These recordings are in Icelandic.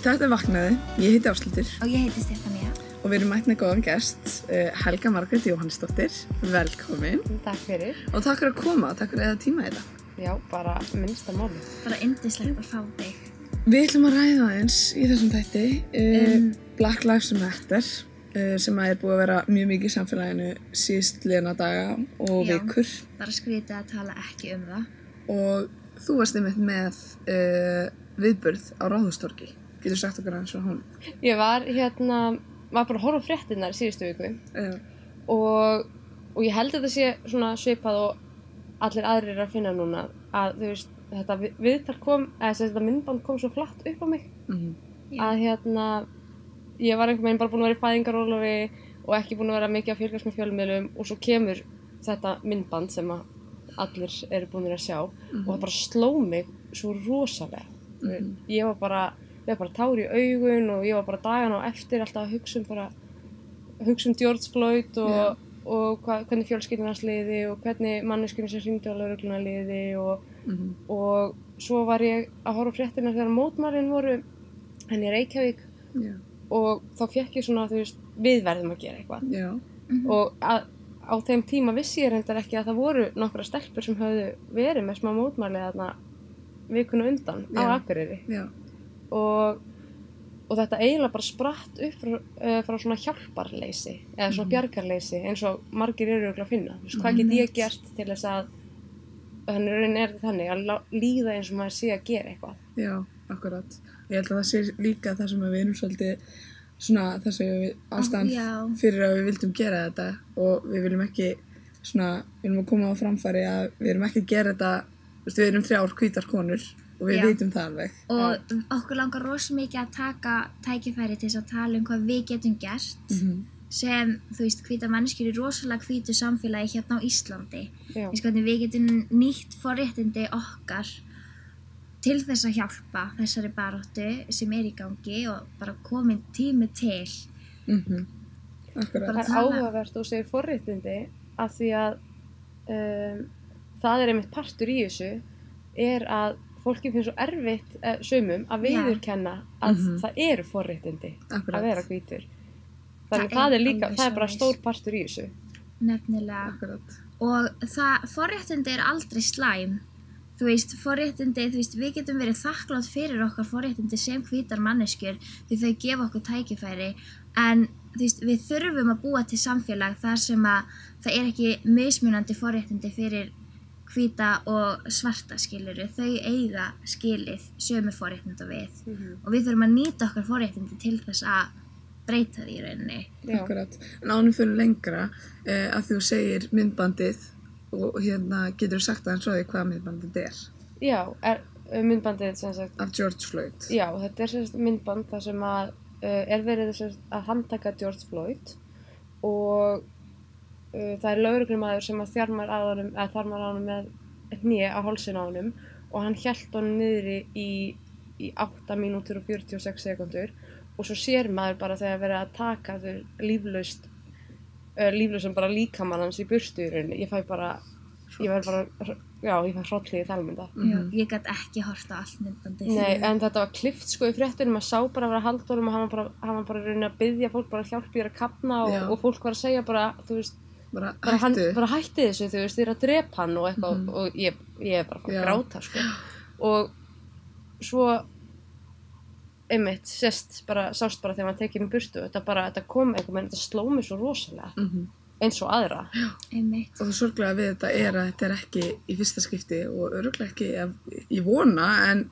Þetta Vaknaði, ég heiti Áslaugur og ég heiti Stefanía og við erum mætt með góðan gest, Helga Margrét Jóhannesdóttir, velkomin. Takk fyrir. Og takk fyrir að koma, takk fyrir að eða tíma í þetta. Já, bara minnsta máli. Bara yndislegt að fá þig. Við ætlum að ræða eins í þessum þætti, Black Lives Matter, sem er búið að vera mjög mikið í samfélaginu síðastliðna daga og vikur. Bara skrítið að tala ekki um það. Og þú varst einmitt með viðburð á Ráðhústorgi. Getur sagt okkur aðeins frá honum? Ég var var bara að horfa á fréttirnar síðustu viku og ég held að þetta sé svona svipað og allir aðrir að finna núna að þú veist, þetta viðtal kom, þetta myndband kom svo flatt upp á mig að ég var einhvern veginn bara búin að vera í fæðingarólofi og ekki búin að vera mikið að fylgjast með fjölmiðlum og svo kemur þetta myndband sem að allir eru búin að sjá og það bara sló mig svo rosalega. Ég var bara tár í augun og ég var bara dagana á eftir alltaf að hugsa um George Floyd og hvernig fjölskyldunni hans liði og hvernig manneskjunni sem hringdi á lögregluna liði og svo var ég að horfa á fréttirnar þegar mótmælin voru í Reykjavík og þá fékk ég svona, þú veist, við verðum að gera eitthvað og á þeim tíma vissi ég reyndar ekki að það voru nokkra stelpur sem höfðu verið með smá mótmæli þarna vikuna undan á Akureyri og þetta eiginlega bara spratt upp frá svona hjálparleysi eða svona bjargarleysi eins og margir eru örugglega að finna. Hvað get ég gert til þess að þannig er þetta þannig að líða eins og maður sé að gera eitthvað. Já, akkurat. Ég held að það sé líka það sem við erum svolítið svona þessi ástæðan fyrir að við vildum gera þetta og við viljum ekki svona, við viljum að koma á framfæri að við erum ekki að gera þetta, við erum 3 hvítar konur og við vitum það alveg. Og okkur langar rosa mikið að taka tækifæri til þess að tala um hvað við getum gert sem, þú veist, hvítar manneskjur í rosalega hvítu samfélagi hérna á Íslandi. Hvernig við getum nýtt forréttindi okkar til þess að hjálpa þessari baráttu sem er í gangi og bara komin tími til. Akkurat. Það er áhugavert og segir forréttindi af því að það er einmitt partur í þessu er að fólki finnst svo erfitt sumum að viðurkenna að það eru forréttindi að vera hvítur. Þannig það er líka, það er bara stór partur í þessu. Nefnilega. Akkurat. Og forréttindi er aldrei slæm. Þú veist, forréttindi, við getum verið þakklátt fyrir okkar forréttindi sem hvítar manneskjur því þau gefa okkur tækifæri en við þurfum að búa til samfélag þar sem að það er ekki mismunandi forréttindi fyrir hvíta og svarta skiluru, þau eiga skilið sömu forréttindi við og við þurfum að nýta okkar forréttindi til þess að breyta því í rauninni. Akkurat, en ánum fyrir lengra að þú segir myndbandið og getur þú sagt aðeins frá því hvað myndbandið er? Já, myndbandið sem sagt af George Floyd. Já, þetta er sem sagt myndband þar sem að er verið að handtaka George Floyd og það er lögreglumaður sem að þjarmar á honum með hné á hálsinn á honum og hann hélt honum niðri í 8 mínútur og 46 sekúndur og svo sér maður bara þegar verið að taka þau líflausum bara líkamann hans í burtu í rauninni. Ég fæ hrollið í talmynda. Ég gat ekki horft á allt myndbandið. Nei, en þetta var klippt sko í fréttunum, maður sá bara að vera að halda honum og hann var bara rauninni að biðja fólk bara hjálp ég að kafna og fólk var að segja bara, þú veist, bara hætti þessu, þú veist, þið að drepa hann og eitthvað og ég er bara að gráta sko. Og svo einmitt sást bara þegar maður tekið með burtu, þetta kom einhvern veginn, þetta sló mig svo rosalega eins og aðra. Einmitt. Og það sorglega við þetta er að þetta er ekki í fyrsta skipti og örugglega ekki, ég vona, en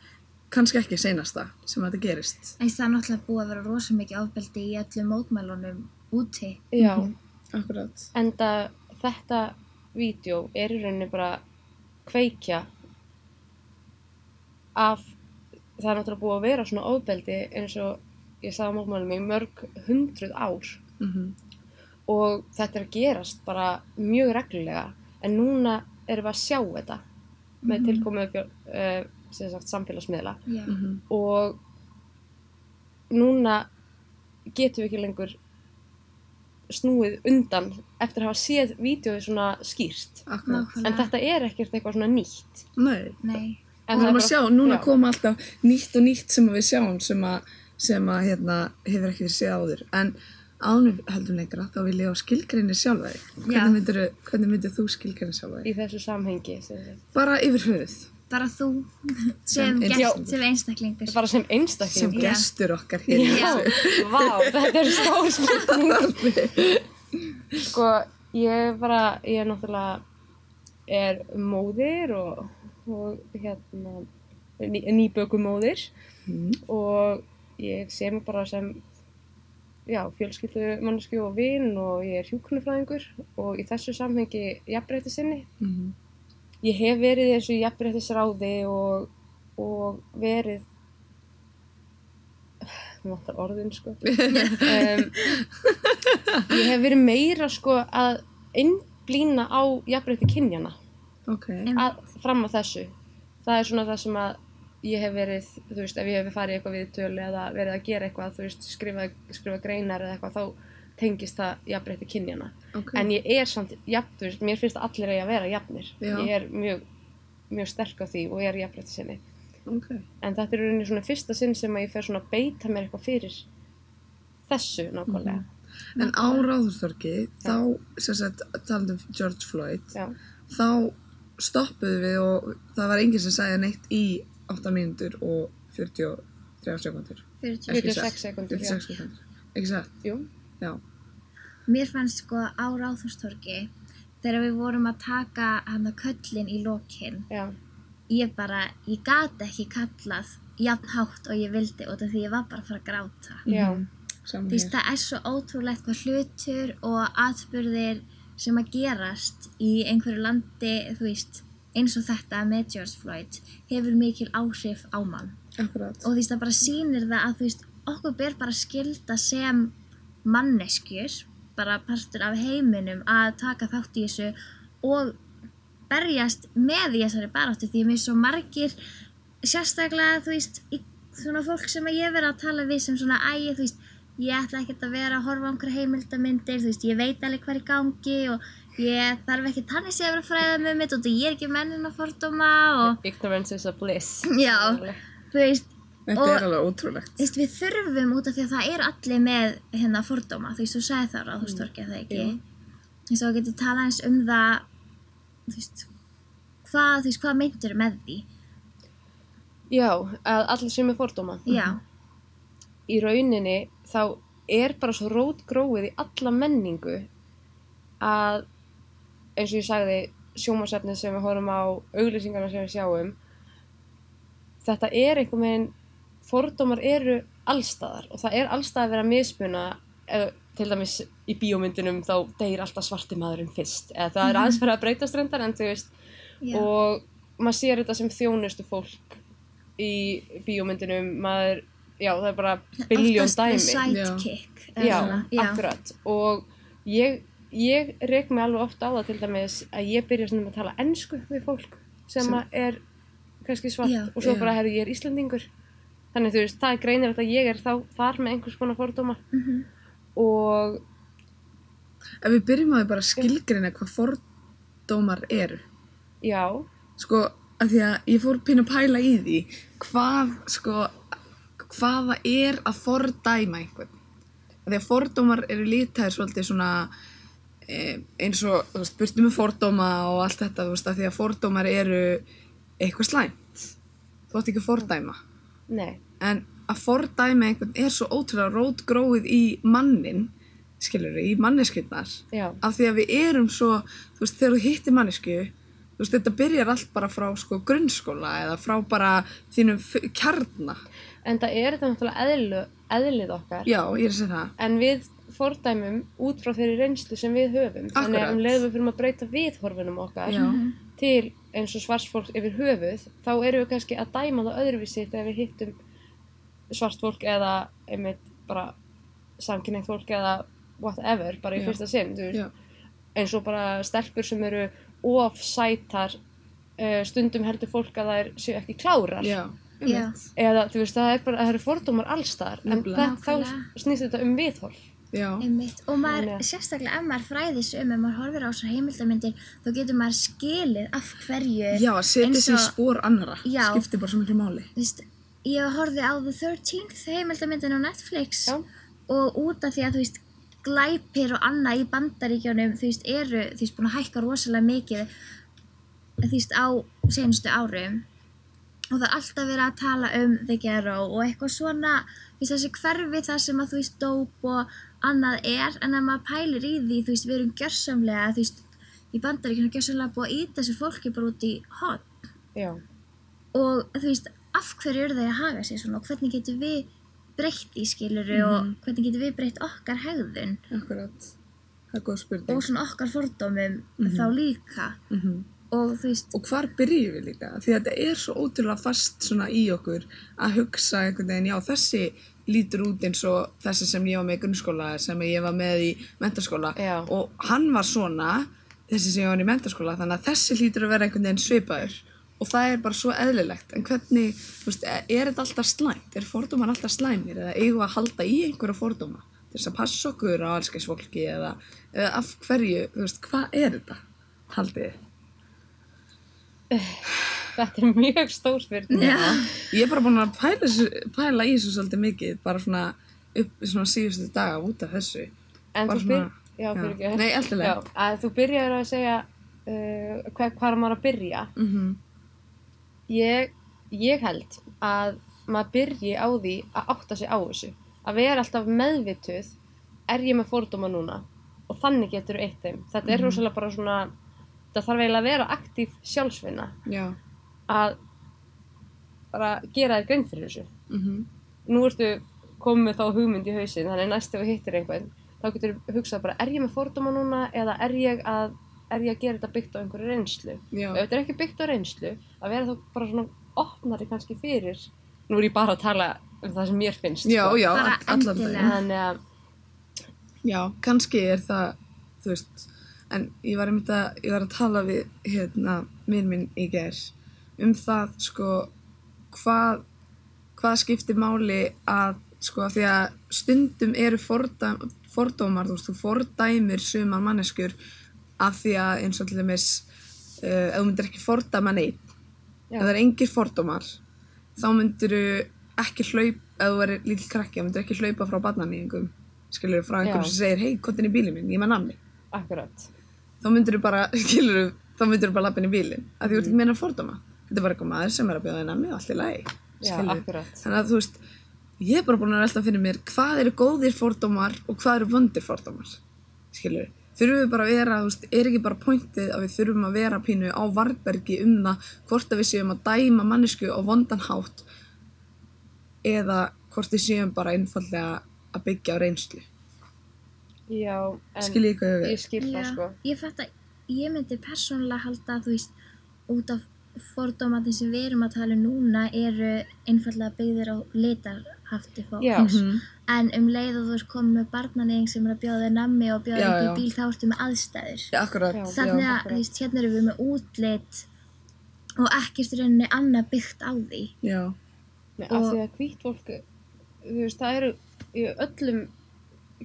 kannski ekki seinasta sem þetta gerist. En það er náttúrulega búið að vera rosa mikið ofbeldi í öllum mótmælunum úti. Já. Akkurat. Enda þetta vídeó er í rauninni bara kveikja af, það er náttúrulega búið að vera svona ofbeldi eins og ég sagði á mótmælum í mörg 100 ár og þetta er að gerast bara mjög reglulega en núna erum við að sjá þetta með tilkomu samfélagsmiðla og núna getum við ekki lengur snúið undan eftir að hafa séð vídeóið svona skýrt. En þetta er ekkert eitthvað svona nýtt. Nei. Nei. En við erum að sjá, núna koma alltaf nýtt og nýtt sem við sjáum sem að sem að hefur ekki verið séð áður. En áður við höldum lengra, þá vil ég á skilgreina sjálfa þig. Hvernig myndir þú skilgreina sjálfa þig? Í þessu samhengi, sem sagt. Bara yfir höfuð. Bara þú sem einstaklingur. Bara sem einstaklingur? Sem gestur okkar hér. Já, vá, þetta stór spurning. Sko, ég náttúrulega móðir og nýbökumóðir og ég sé mig bara sem fjölskyldumannesku og vin og ég hjúkrunarfræðingur og í þessu samhengi jafnréttissinni. Ég hef verið í þessu jafnréttisráði og verið það vantar orðin sko ég hef verið meira sko að einblína á jafnrétti kynjanna fram á þessu. Það er svona það sem að ég hef verið, þú veist, ef ég hef farið eitthvað viðtöl eða verið að gera eitthvað, þú veist, skrifa greinar eða eitthvað, þá tengist það jafnrétti kynjanna. En ég samt jafn, þú veist, mér finnst að allir eigi að vera jafnir. Ég mjög sterk á því og ég jafnréttissinni. En þetta er rauninni svona fyrsta sinn sem að ég fer svona að beita mér eitthvað fyrir þessu nákvæmlega. En á Ráðhústorgi, þá, sem sagt, talandi um George Floyd, þá stoppuðu við og það var enginn sem sagði neitt í 8 mínútur og 43 sekúndur. 46 sekúndur, já. 46 sekúndur. Ekki satt? Jú. Já. Mér fannst sko á Ráðhústorgi, þegar við vorum að taka hana köllin í lokinn, ég gat ekki kallað jafn hátt og ég vildi út af því ég var bara að fara að gráta. Þú veist, það er svo ótrúlegt hvað hlutur og atburðir sem að gerast í einhverju landi, þú veist, eins og þetta með George Floyd, hefur mikil áhrif á mann. Akkurat. Og þú veist, það bara sýnir það að, þú veist, okkur ber bara skylda sem manneskjur, bara partur af heiminum að taka þátt í þessu og berjast með í þessari baráttu því mér svo margir, sérstaklega, þú veist, svona fólk sem ég hef verið að tala við sem svona, þú veist, ég ætla ekkert að vera að horfa á einhverjar heimildarmyndir, þú veist, ég veit alveg hvað er í gangi og ég þarf ekki þannig séð að vera að fræða mig um þetta og ég er ekki mennin að fordóma og... Ignorance is a bliss. Já, þú veist... Þetta er alveg ótrúlegt. Þú veist, við þurfum út af því að það er allir með fordóma, þú veist, þú sagði það á Ráðhústorgi, það ekki? Þú veist, þá getur talað eins um það, þú veist, hvað meintirðu með því? Já, að allir séu með fordóma. Já. Í rauninni þá er bara svo rótgróið í alla menningu að eins og ég sagði sjónvarpsefnið sem við horfum á, auglýsingarnar sem við sjáum, þetta er einhvern veginn, fordómar eru allstaðar og það er allstaðar að vera að mismuna, til dæmis í bíómyndunum þá deyr alltaf svarti maðurinn fyrst, eða það er aðeins fyrir að breytast reyndar en þú veist, og maður sér þetta sem þjónustu fólk í bíómyndunum, það er bara billjón dæmi. Oftast með sidekick. Já, akkurat. Og ég rek mig alveg oft á það til dæmis að ég byrja svona að tala ensku við fólk sem er kannski svart og svo bara ég er Íslendingur. Þannig þú veist, það er greinilegt að ég er þar með einhvers konar fordóma. Og... Ef við byrjum að bara skilgreina hvað fordómar eru. Já. Sko, af því að ég fór pínu að pæla í því hvaða er að fordæma einhvern. Því að fordómar eru litaðir svolítið svona eins og, þú veist, burtu með fordóma og allt þetta, þú veist, að því að fordómar eru eitthvað slæmt. Þú átt ekki að fordæma. Nei. En að fordæma einhvern er svo ótrúlega rótgróið í mannin, skilurðu, í manneskjurnar. Já. Af því að við erum svo, þú veist, þegar þú hittir manneskju, þú veist, þetta byrjar allt bara frá grunnskóla eða frá bara þínum kjarna. En það er þetta náttúrulega eðlið okkar. Já, ég er að segja það. En við fordæmum út frá þeirri reynslu sem við höfum. Akkurat. Þannig að leiðum við fyrir að breyta viðhorfunum okkar til eins og svartfólk yfir höfuð, þá erum við kannski að dæma það öðruvísi þegar við hittum svartfólk eða einmitt bara samkynhneigt fólk eða whatever, bara í fyrsta sinn. Eins og bara stelpur sem eru of sætar, stundum heldur fólk að þær séu ekki klárar. Eða þú veist, það eru fordómar allstaðar, en þá snýst þetta viðhorf. Og maður, sérstaklega ef maður fræðis ef maður horfir á þessar heimildarmyndir, þá getur maður skilið af hverju. Já, að setja sig í spor annarra, skiptir bara svo miklu máli. Þú veist, ég horfði á The 13th heimildamyndin á Netflix Já. og út af því að, þú veist, glæpir og annað í Bandaríkjunum, þú veist, eru, þú veist, búin að hækka rosalega mikið, þú veist, á seinustu árum og það er alltaf verið að tala The Ghetto og eitthvað svona, þú veist, þessi hverfi þar sem að, þú veist, dóp og annað en ef maður pælir í því, þú veist, við erum gjörsamlega, þú veist, í Bandaríkjunum gjörsamlega búið að ýta þessu fólki bara út í hot. Já. Og, þú veist, af hverju eru þeir að haga sig svona og hvernig getum við breytt í skiluru og hvernig getum við breytt okkar hegðun. Akkurat, það er góð spurning. Og svona okkar fordómum þá líka. Og þú veist... Og hvar byrjum við líka? Því að þetta er svo ótrúlega fast svona í okkur að hugsa einhvern veginn, já þessi lítur út eins og þessi sem ég var með í grunnskóla, sem ég var með í menntaskóla og hann var svona, þessi sem ég var í menntaskóla, þannig að þessi lítur að vera einhvern veginn svipaður og það er bara svo eðlilegt. En hvernig, þú veist, er þetta alltaf slæmt? Er fordómar alltaf slæmir eða eigum við að halda í einhverja fordóma til þess að passa okkur á alls kyns fólki eða af hverju, þú veist, hvað er þetta, haldið þið? Þetta er mjög stór spurning. Ég er bara búin að pæla í þessu svolítið mikið, bara svona upp svona síðustu daga út af þessu. En þú fyrirgefðu. Nei, alltilega. Já, að þú byrjar að segja hvað maður að byrja. Ég held að maður byrji á því að átta sig á þessu. Að vera alltaf meðvituð, er ég með fordóma núna? Og þannig getur eitt þeim. Þetta er rosalega bara svona, það þarf eiginlega að vera aktív sjálfsvinna. Já. Að bara gera þér grein fyrir þessu. Nú ertu komið með þá hugmynd í hausinn, þannig næst ef þú hittir einhvern, þá getur þú hugsað bara, er ég með fordóma núna eða er ég að gera þetta byggt á einhverju reynslu? Já. Ef þetta er ekki byggt á reynslu, að vera þá bara svona opnari kannski fyrir, nú er ég bara að tala um það sem mér finnst. Já, sko. já, Bara allan endilega. Þannig að, já, kannski er það, þú veist, en ég var að tala við, vin minn í gær, það, sko, hvað skiptir máli að, sko, því að stundum eru fordómar, þú veist, þú fordæmir sumar manneskjur af því að eins og til dæmis, ef þú myndir ekki fordæma neitt, ef það er engir fordómar, þá myndir þú ekki hlaupa, ef þú verið lítill krakki, myndir ekki hlaupa frá barnaníðingum, skilur frá einhverjum sem segir, hei, komdu inn í bílinn minn, ég með nammi. akkurat. Þá myndir þú bara, skilur þá myndir þú bara labba inn í bílinn, af því þú ert ekki meina fordóma. Þetta er bara eitthvað maður sem er að bjóða þér nammi og allt í lagi. Já, akkurat. Þannig að þú veist, ég er bara búin að velta fyrir mér, hvað eru góðir fordómar og hvað eru vondir fordómar, skilur. Þurfum við bara að vera, þú veist, er ekki bara pointið að við þurfum að vera pínu á varðbergi það hvort að við séum að dæma mannesku á vondan hátt eða hvort við séum bara einfaldlega að byggja á reynslu. Já, en Skiljið hvað ég við? ég skil það, sko. Ég fatt að ég myndi persónulega halda að, þú veist, út af fordómarnir sem við erum að tala um núna eru einfaldlega byggðir á litarhafti fólks. En leið og þú ert komið með barnaníðing sem er að bjóða þér nammi og bjóða upp í bíl, þá ertu með aðstæður. Já, akkurat. Þannig að, þú veist, hérna erum við með útlit og ekkert í rauninni annað byggt á því. Já. Nei, af því að hvítt fólk, þú veist, það eru í öllum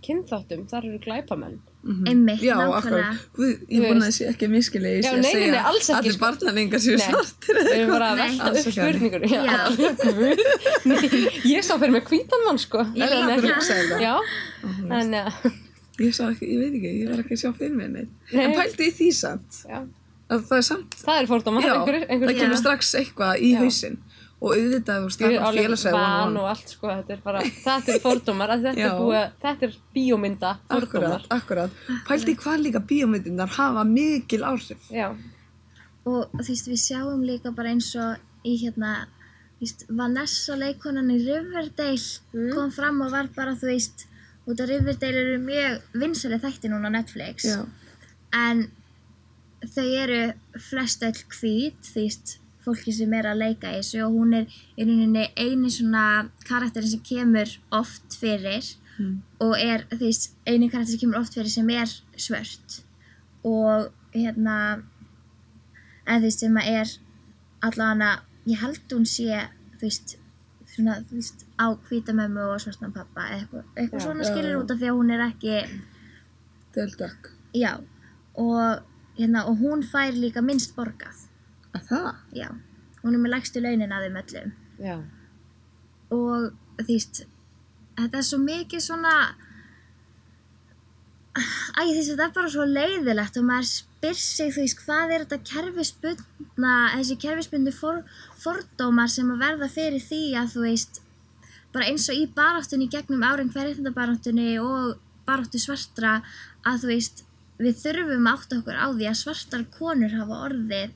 kynþáttum, þar eru glæpamenn. Einmitt, Já, nákvæmlega. akkurat. Guð, ég vona að þessi ekki miskilið, ég sé að segja alls ekki, allir barnaníðingar séu svartir. Við erum bara að Nei. velta Alls upp ekki. spurningunni. Já. Nei, ég sá fyrir mig hvítan mann, sko. Ég Þannig að- líka. hugsaði það. Já, þannig að, Ég sá ekki, ég veit ekki, ég var ekki að sjá fyrir mér neitt. Nei. En pældi í því samt, já, að það er samt, það er fordómar, já, einhver það kemur Já. strax eitthvað í Já. hausinn og auðvitað, þú veist, það er bara félagslega van og allt, sko, þetta er bara, þetta er fordómar, að þetta Já. er búið, þetta er bíómynda fordómar. Akkurat. Pældi í hvað líka bíómyndirnar hafa mikil áhrif. Já, Og þú veist, við sjáum líka bara eins og í þú veist, Vanessa leikonan í Riverdale kom fram og var bara, þú veist, út af Riverdale eru mjög vinsæli þætti núna á Netflix. Já. En þau eru flest öll hvít, þú veist, fólki sem er að leika í þessu og hún er í rauninni eini svona karakterin sem kemur oft fyrir og er, þú veist, eini karakterin sem kemur oft fyrir sem er svört og en þú veist, sem að er allavega, ég held hún sé, þú veist, svona, þú veist, á hvíta mömmu og svartan pappa, eitthvað Já. svona Já. skilur út af því að hún er ekki, Döldök. já, og og hún fær líka minnst borgað. Að það? Já, hún er með lægstu launin af þeim öllum. já, og þú veist, þetta svo mikið svona þetta bara svo leiðilegt og maður spyr sig, þú veist, hvað þetta þessi kerfisbundnu fordómar sem að verða fyrir því að, þú veist, bara eins og í baráttunni gegnum árin kvenréttindabaráttunni og baráttu svartra að, þú veist, við þurfum að átta okkur á því að svartar konur hafa orðið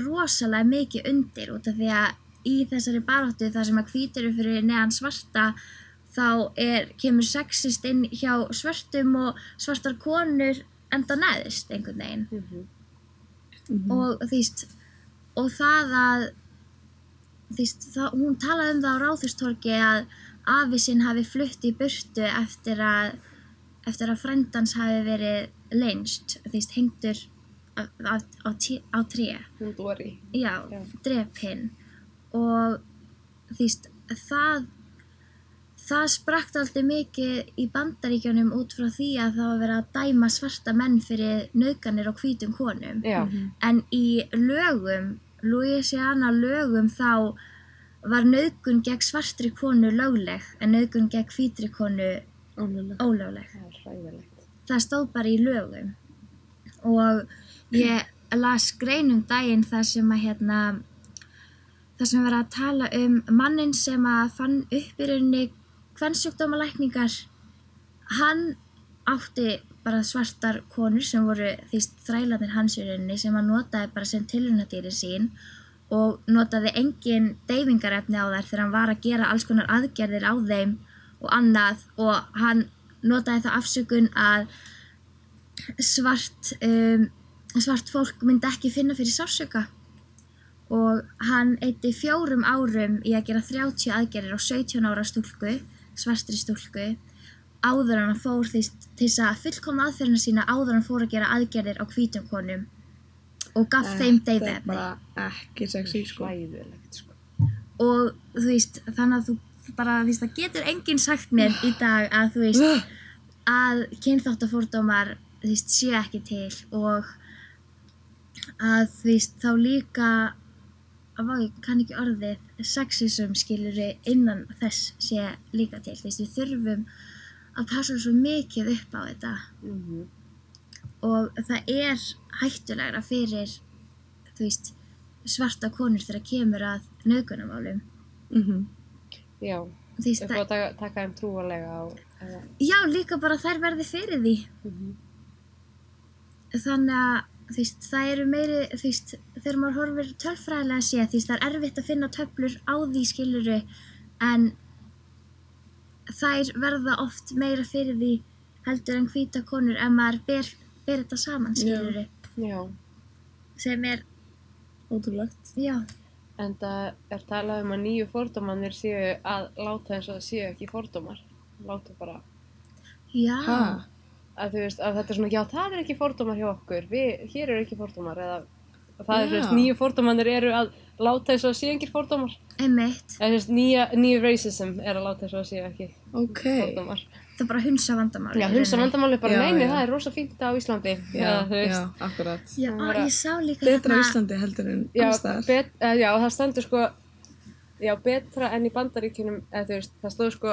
rosalega mikið undir út af því að í þessari baráttu þar sem að hvítir eru fyrir neðan svarta þá kemur sexist inn hjá svörtum og svartar konur enda neðist einhvern veginn. Og þú veist, og það að, þú veist, hún talaði það á Ráðhústorgi að afi sinn hafi flutt í burtu eftir að frændans hafi verið lyncht, þú veist, hengdur á tré. Dóri. Já, drepinn. Og þú veist, það sprakk alltaf mikið í Bandaríkjunum út frá því að það var verið að dæma svarta menn fyrir nauðganir á hvítum konum. En í lögum, Louisiana lögum, þá var nauðgun gegn svartri konu lögleg en nauðgun gegn hvítri konu ólögleg. Það hræðilegt. Það stóð bara í lögum. Og ég las grein daginn þar sem að þar sem verið að tala manninn sem að fann upp í rauninni kvensjúkdómalækningar. Hann átti bara svartar konur sem voru þrælarnir hans í rauninni sem hann notaði bara sem tilraunadýri sín og notaði engin deyfingarefni á þær þegar hann var að gera alls konar aðgerðir á þeim og annað og hann notaði það afsökun að svart fólk myndi ekki finna fyrir sársauka. Og hann eyddi 4 árum í að gera 30 aðgerðir á 17 ára stúlku, svartri stúlku, áður hann fór til þess að fullkomna aðferðina sína áður hann fór að gera aðgerðir á hvítum konum og gaf þeim deyfiefni. Þetta bara ekki sexy, sko. Hræðilegt, sko. Og þú veist, þannig að þú bara, þú veist, það getur enginn sagt mér í dag að, þú veist, að kynþáttafordómar, þú veist, séu ekki til og að, þú veist, þá líka ég kann ekki orðið, sexism skilurðu innan þess sé líka til. Þú veist, við þurfum að passa svo mikið upp á þetta. Og það hættulegra fyrir, þú veist, svarta konur þegar kemur að nauðgunarmálum. Já, þú veist, það er að taka þeim trúarlega á. Já, líka bara þær verði fyrir því. Þannig að þú veist, það eru meiri, þú veist, þegar maður horfir tölfræðilega séð, þú veist, það erfitt að finna töflur á því skilurðu, en þær verða oft meira fyrir því heldur en hvíta konur ef maður ber þetta saman skilurðu. Já. Sem ótrúlegt. Já. En það talað að nýju fordómarnir séu að láta eins og það séu ekki fordómar. Láta bara. Já. Að þú veist, að þetta svona, já, það ekki fordómar hjá okkur, hér eru ekki fordómar, eða það þú veist, nýju fordómarnir eru að láta eins og það séu engir fordómar. Einmitt. Eða þú veist, nýju racism er að láta eins og það séu ekki fordómar. Það bara hunsa vandamáli. Já, hunsa vandamáli bara, neini, það rosa fínt á Íslandi. Já, akkurat. Já, ég sá líka betra á Íslandi heldur en annars staðar. Já, það stendur sko, já, betra enn í Bandaríkjunum, eða þú veist, það stóð sko,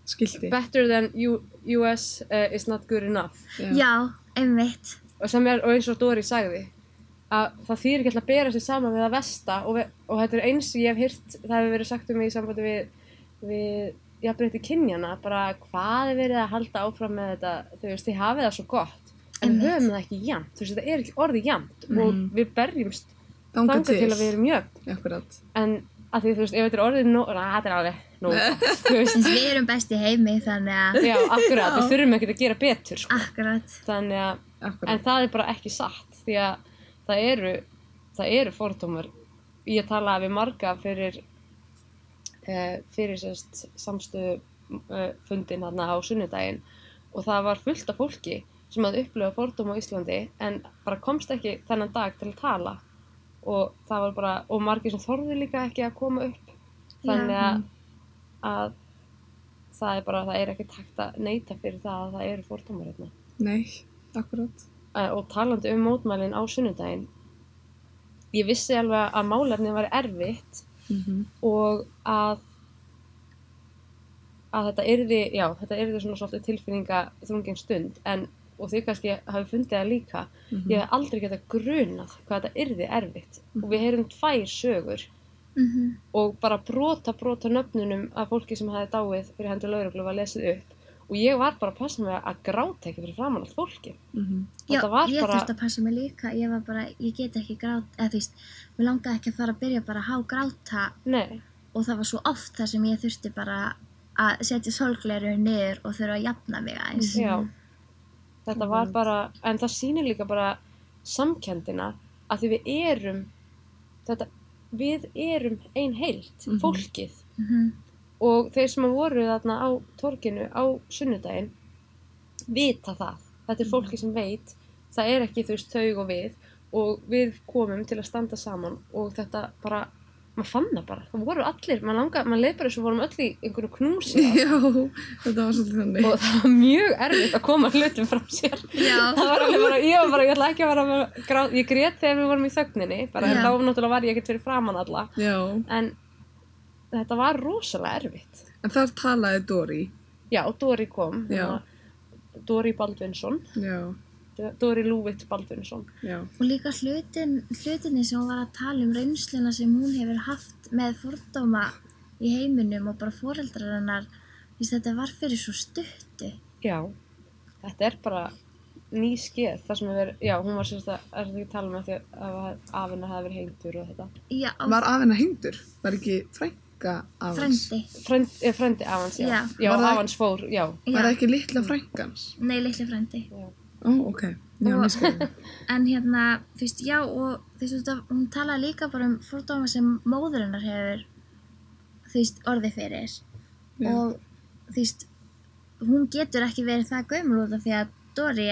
skilti. Better than US is not good enough. Já, einmitt. Og eins og Dóri sagði, að það þýðir ekki alltaf að bera sig saman við að vesta og þetta eins ég hef heyrt, það hefur verið sagt mig í sambandi við jafnrétti kynjanna, bara hvað verið að halda áfram með þetta, þú veist, þið hafið það svo gott, en við höfum það ekki jafnt, þú veist, þetta ekki orðið jafnt og við berjumst þangað til að við erum jöfn. Akkurat. En að því, þú veist, ef þetta orðið þetta alveg þú veist. Við erum best í heimi, þannig að já, akkurat, við þurfum ekki að gera betur, sko. Akkurat. Þannig að, en það bara ekki satt, því að það eru fordómar. Ég talaði við marga fyrir samstöðufundin þarna á sunnudaginn og það var fullt af fólki sem hafði upplifað fordóma á Íslandi en bara komst ekki þennan dag til að tala og það var bara, og margir sem þorðu líka ekki að koma upp. Þannig að það ekki hægt að neita fyrir það að það eru fordómar hérna. Nei, akkurat. Og talandi mótmælin á sunnudaginn, ég vissi alveg að málefnið var erfitt og að að þetta yrði svona svolítið tilfinningaþrungin stund og þið kannski hafi fundið það líka. Ég hef aldrei getað grunað hvað þetta yrði erfitt og við heyrum 2 sögur og bara brota nöfnunum af fólki sem hafði dáið fyrir hendur lögreglu var lesið upp og ég var bara að passa mig að gráta ekki fyrir framan allt fólki. Já, ég þurfti að passa mig líka, ég var bara, ég get ekki gráta, eða þú veist, mér langaði ekki að fara að byrja bara að gráta. Nei. Og það var svo oft það sem ég þurfti bara að setja sólgleraugun niður og þurfa að jafna mig aðeins. Já, þetta var bara, en það sýnir líka bara samkenndina að því við erum ein heild, fólkið. Og þeir sem voru þarna á torginu á sunnudaginn vita það. Þetta fólki sem veit, það ekki þú veist þau og við komum til að standa saman og þetta bara, maður fann það bara. Það voru allir, maður leið bara eins og vorum öll í einhverju knúsi. Já, þetta var svolítið þannig. Og það var mjög erfitt að koma hlutum frá sér. Já. Það var alveg bara, ég ætla ekki að vera með gráta. Ég grét þegar við vorum í þögninni, bara en þá náttúrulega var ég ekkert fyrir framan alla. Já. En þetta var rosalega erfitt. En þar talaði Dóri. Já, Dóri kom. Já. Dóri Baldvinsson. Já. Dóri Lúvitt Baldvinsson. Já. Og líka hlutinni sem hún var að tala reynsluna sem hún hefur haft með fordóma í heiminum og bara foreldrar hennar. Þetta var fyrir svo stuttu. Já, þetta bara ný skeið. Það sem hún var sérst að ekki tala um að því að afina hefði verið hengdur og þetta. Já. Var afina hengdur? Var ekki frænka afans? Frændi afans, já. Já, afans fór, já. Var það ekki litla frænkans? Nei, litli frændi. Já. Ok. Já, miskildi. En þú veist, já, og þú veist, hún talaði líka bara fordóma sem móður hennar hefur, þú veist, orðið fyrir. Já. Og þú veist, hún getur ekki verið það gömul út af því að Dóri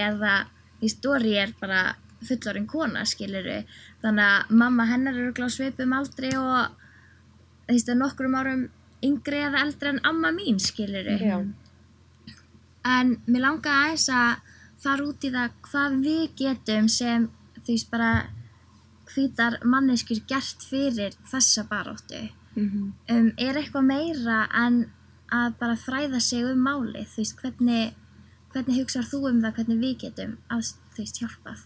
Dóri bara fullorðin kona, skilurðu. Þannig að mamma hennar örugglega á svipum aldri og þú veist, nokkrum árum yngri eða eldri en amma mín, skilurðu. Já. En mér langaði aðeins að fara út í það hvað við getum sem, þú veist, bara hvítar manneskjur gert fyrir þessa baráttu. Eitthvað meira en að bara fræða sig málið, þú veist, hvernig hugsar þú það, hvernig við getum að, þú veist, hjálpað?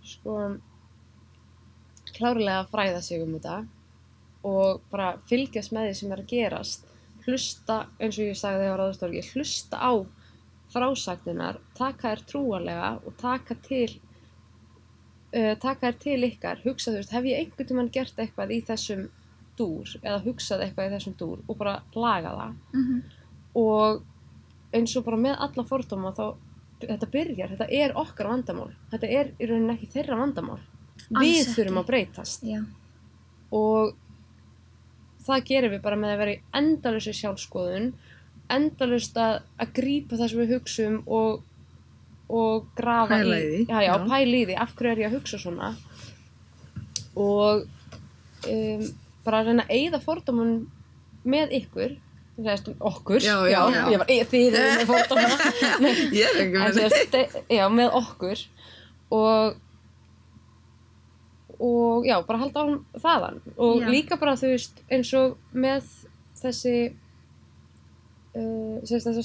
Sko, klárlega að fræða sig þetta og bara fylgjast með því sem að gerast, hlusta, eins og ég sagði þegar á ráðstofgi, hlusta á frásagninar, taka þér trúarlega og taka þér til ykkar, hugsa þú veist, hef ég einhvern tímann gert eitthvað í þessum dúr eða hugsað eitthvað í þessum dúr og bara laga það. Og eins og bara með alla fordóma þá, þetta okkar vandamál, þetta í rauninni ekki þeirra vandamál. Við þurfum að breytast. Já. Og það gerum við bara með að vera í endalausu sjálfskoðun, endalaust að grípa það sem við hugsum og grafa pæla í því. Pæla í því, af hverju ég að hugsa svona og bara að reyna að eyða fordómun með ykkur, okkur, þið með fordómuna ég ekki með já, með okkur og já, bara halda á þaðan og líka bara þú veist eins og með þessa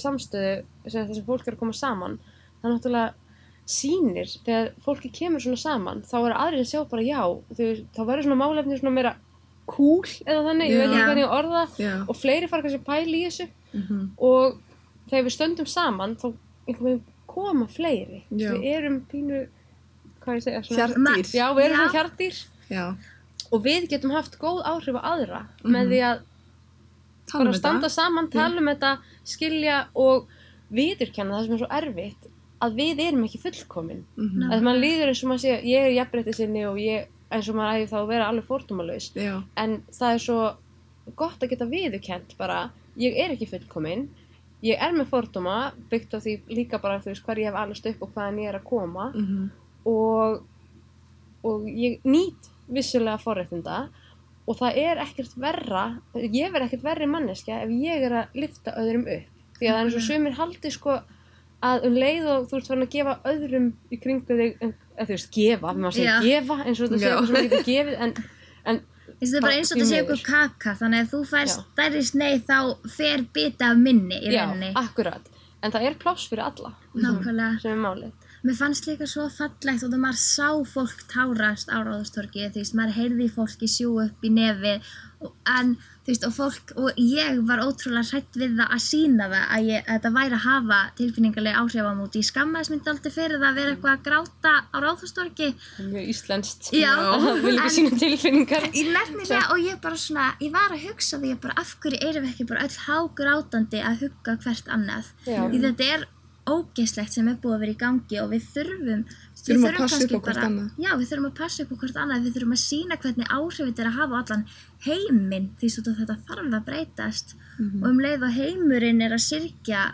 samstöðu sem þessi fólk að koma saman, það náttúrulega sýnir þegar fólki kemur svona saman þá aðrir að sjá bara þá verður svona málefni svona meira cool eða þannig, ég veit ekki hvernig ég orða og fleiri fara kannski að pæla í þessu og þegar við stöndum saman þá einhvern veginn koma fleiri við erum pínu hvað ég segja, hjartdýr við erum svona hjartdýr og við getum haft góð áhrif á aðra með því að bara standa saman, tala þetta, skilja og viðurkenna það sem svo erfitt að við erum ekki fullkomin að mann líður eins og maður sé ég jafnréttissinni og ég eins og maður þá að vera alveg fordómalaus en það svo gott að geta viðurkennt bara ég ekki fullkomin, ég með fordóma byggt á því líka bara þú veist hvar ég hef alast upp og hvaðan ég að koma og ég nýt vissulega forréttinda og það ekkert verra, ég verð ekkert verri manneskja ef ég að lyfta öðrum upp því að það eins og sumir haldi sko að leið og þú ert farin að gefa öðrum í kringu þig, þú veist, gefa, maður segir gefa eins og þetta segir sem þú getur gefið en Það er bara eins og þetta sé ykkur kaka, þannig að þú fær stærri sneið þá fer biti af minni í rauninni. Já, akkurat. En það er pláss fyrir alla. Nákvæmlega. Sem málið. Mér fannst líka svo fallegt og þegar maður sá fólk tárast á Ráðhústorgi, maður heyrði fólki sjú upp í nefið og ég var ótrúlega hrædd við það að sýna það að þetta væri að hafa tilfinningaleg áhrif á móti. Ég skammaðist mig dálítið fyrir það að vera eitthvað að gráta á Ráðhústorgi. Mjög íslenskt. Já. Vil ekki sýna tilfinningar. Nefnilega og ég bara svona, ég var að hugsa því af hverju erum við ekki bara öll hágrátandi að hugga hvert annað. Því þetta er ógeðslegt sem búið að vera í gangi og við þurfum að passa upp á hvort annað. Já, við þurfum að passa upp á hvort annað, við þurfum að sýna hvernig áhrif þetta er að hafa allan heiminn því að þetta þarf að breytast og leið og heimurinn er að syrgja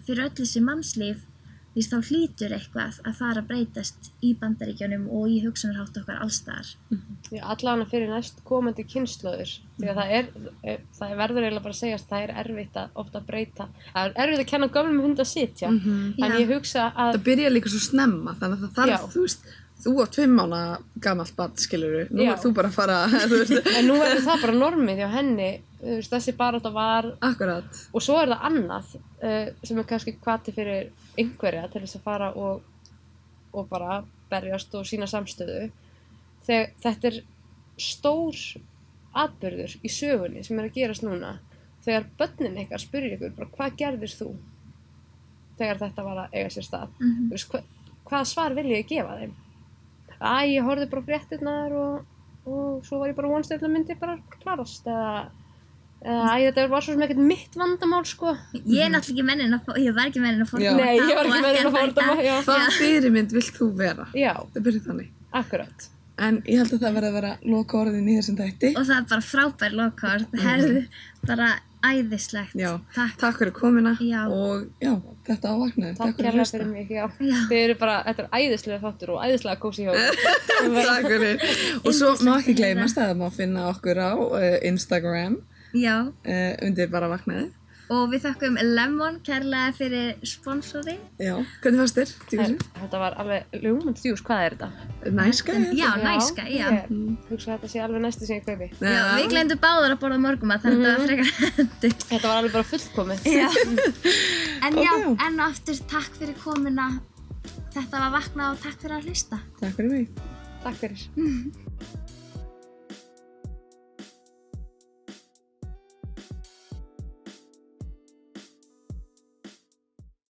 fyrir öll þessi mannslíf því þá hlýtur eitthvað að fara að breytast í Bandaríkjunum og í hugsunarhátt okkar allstaðar. Já, allavega fyrir næst komandi kynslóðir því að það verður eiginlega bara að segja að það er erfitt að ofta breyta. Það er erfitt að kenna gömlum hund að sitja en ég hugsa að það byrja líka svo snemma þannig að það þarf, þú átt 5 mánaða gamalt barn, skilurðu, nú er þú bara að fara, En nú verður það bara normið hjá henni, þessi barátta var. Akkurat. Og svo er það annað sem er kannski hvati fyrir einhverja til þess að fara og bara berjast og sýna samstöðu. Þegar þetta er stór atburður í sögunni sem er að gerast núna, þegar börnin ykkar spyrja ykkur bara hvað gerðir þú þegar þetta var að eiga sér stað. Hvaða svar vil ég gefa þeim? Ég horfði bara fréttirnar og svo var ég bara vonst að myndi bara klarast eða þetta var svo sem ekkert mitt vandamál sko. Ég er náttúrulega ekki mennin ég var ekki mennin að fordóma. Nei, ég var ekki mennin að fordóma. Hvað fyrirmynd vilt þú vera? Já. Það byrjar þannig. Akkurat. En ég held að það verði að vera lokaorðin í þessum þætti. Og það er bara frábær lokaorð. Herðu, bara æðislegt. Já, takk fyrir komuna. Já. Og þetta á vaknaði. Takk kærlega fyrir mig, Þið eru bara, þetta er æðislega þáttur og æðislega kósí hjá Takk fyrir. Og svo má ekki gleymast að það má finna okkur á Instagram. Já. Undir bara vaknaði. Og við þakkum Lemon kærlega fyrir sponsori. Já, hvernig fannst þér? Þetta var alveg ljómandi djús, hvað er þetta? Nice Guy. Já, Nice Guy, já. Hugsa að þetta sé alveg næstu sem ég kaupi. Já, við glemdum báðar að borða morgunmat, þannig að þetta var frekar hendur. Þetta var alveg bara fullkomið. Já. En já, enn og aftur takk fyrir komuna. Þetta var vaknað og takk fyrir að hlusta. Takk fyrir mig. Takk fyrir.